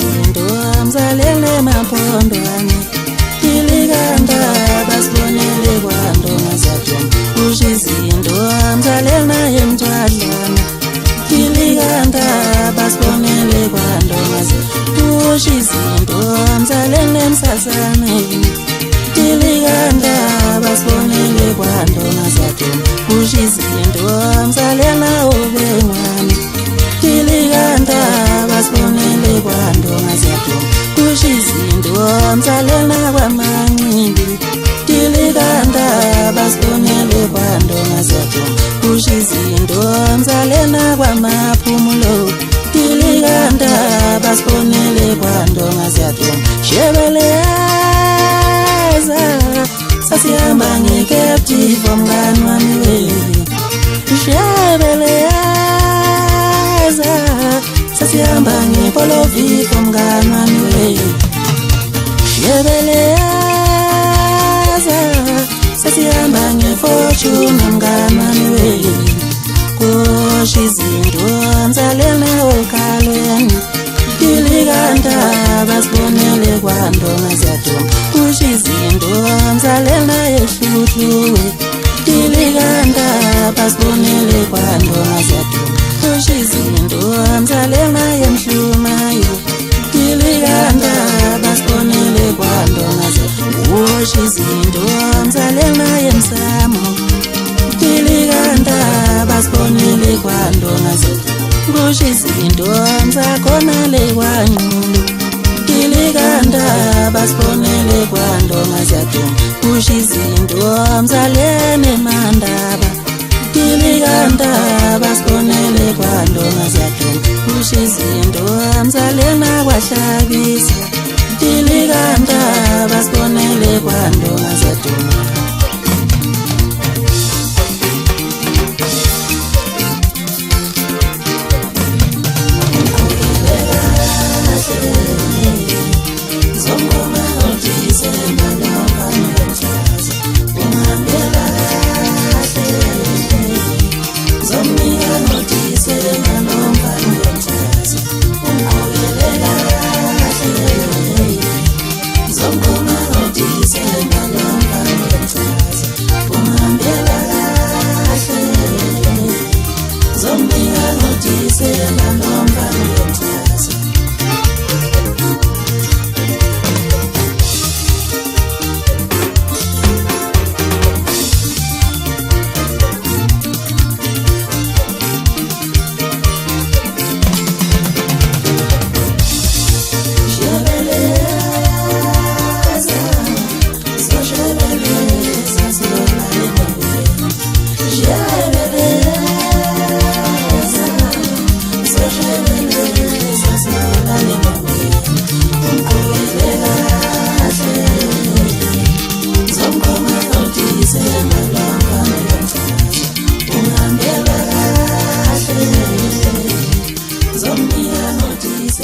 izinto amzalele maphondwane ilikanda basibonele kwandonga zathoma kusho izinto amzalele naye emthwadlana ilikanda basibonele kwandonga kusho izinto amzalele emsasaneni ilikanda basibonele kwandonga zathoma kusho izinto amzalele nawo bengwane ilikanda basibonele kwandonga zathoma kusho izinto amzalele nakwamanqindi ilikanda basibonele kwandonga zathoma kusho izinto amzalele nakwamaphumulo ilikanda basibonele kwandonga zathoma shebeleza sasihamba nge-captive mngani wami weli shebeleza sasihamba ngepoloviko mngani wami weli shebeleza sasihamba ngefortune mngani wami weli kusho izinto amzalele okhalweni ilikanda basibonele kwandonga zathoma kusho izinto amzalele naye ehluthuwe ilikanda basibonele kwandonga zathoma kusho izinto amzalele naye emhlumayo ilikanda basibonele kwandonga zathoma kusho izinto amzalele naye emsamo ilikanda basibonele kwandonga zathoma kusho izinto amzakhonale kwanqulu ilikanda basibonele kwandonga zathoma kusho izinto amzalele mandaba ilikanda basibonele kwandonga zathoma kusho izinto amzalele nakwahlabisa ilikanda basibonele kwandonga zathoma Zomnia notice